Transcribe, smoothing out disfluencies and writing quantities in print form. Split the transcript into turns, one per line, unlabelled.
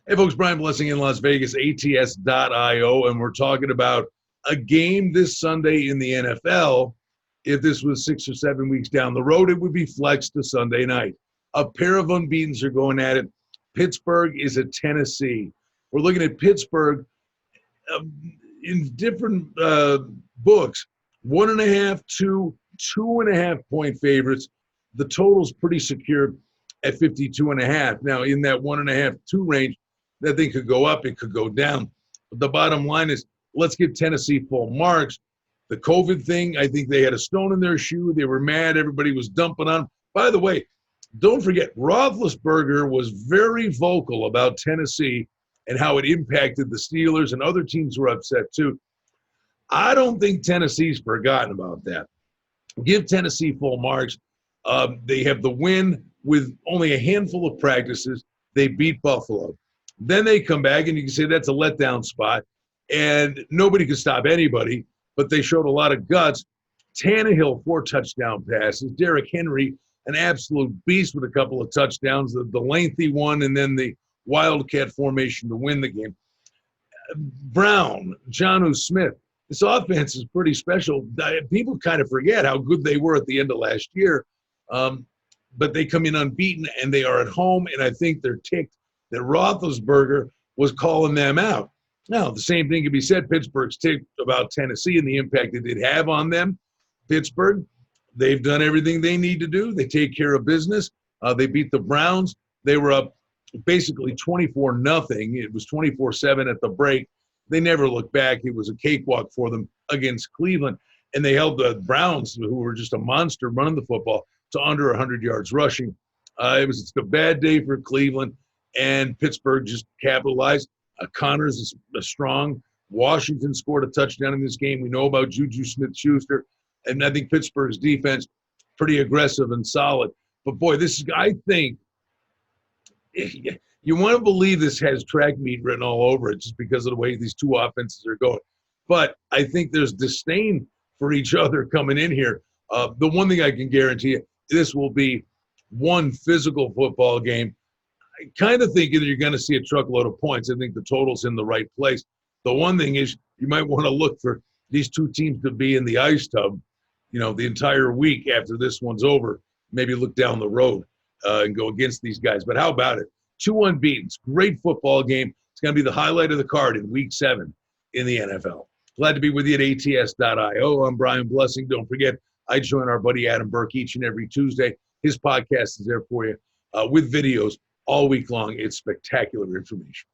Hey, folks, Brian Blessing in Las Vegas, ATS.io, and we're talking about a game this Sunday in the NFL. If this was 6 or 7 weeks down the road, it would be flexed to Sunday night. A pair of unbeatens are going at it. Pittsburgh is at Tennessee. We're looking at Pittsburgh in different books, 1.5 to 2.5 point favorites. The total's pretty secure at 52.5. Now, in that 1.5, 2 range, that thing could go up, it could go down. But the bottom line is, let's give Tennessee full marks. The COVID thing, I think they had a stone in their shoe. They were mad. Everybody was dumping on them. By the way, don't forget, Roethlisberger was very vocal about Tennessee and how it impacted the Steelers, and other teams were upset too. I don't think Tennessee's forgotten about that. Give Tennessee full marks. They have the win with only a handful of practices. They beat Buffalo. Then they come back, and you can say that's a letdown spot, and nobody could stop anybody, but they showed a lot of guts. Tannehill, 4 touchdown passes. Derrick Henry, an absolute beast with a couple of touchdowns, the lengthy one, and then the wildcat formation to win the game. Brown, Jonnu Smith. This offense is pretty special. People kind of forget how good they were at the end of last year, but they come in unbeaten, and they are at home, and I think they're ticked that Roethlisberger was calling them out. Now, the same thing can be said. Pittsburgh's ticked about Tennessee and the impact it did have on them. Pittsburgh, they've done everything they need to do. They take care of business. They beat the Browns. They were up basically 24-0. It was 24-7 at the break. They never looked back. It was a cakewalk for them against Cleveland. And they held the Browns, who were just a monster running the football, to under 100 yards rushing. It was just a bad day for Cleveland, and Pittsburgh just capitalized. Connors is strong. Washington scored a touchdown in this game. We know about Juju Smith-Schuster, and I think Pittsburgh's defense pretty aggressive and solid. But, boy, this is – I think you want to believe this has track meet written all over it just because of the way these two offenses are going. But I think there's disdain for each other coming in here. The one thing I can guarantee you, this will be one physical football game. I kind of think that you're going to see a truckload of points. I think the total's in the right place. The one thing is you might want to look for these two teams to be in the ice tub, the entire week after this one's over. Maybe look down the road and go against these guys. But how about it? 2 unbeatens. Great football game. It's going to be the highlight of the card in Week 7 in the NFL. Glad to be with you at ATS.io. I'm Brian Blessing. Don't forget, I join our buddy Adam Burke each and every Tuesday. His podcast is there for you with videos all week long. It's spectacular information.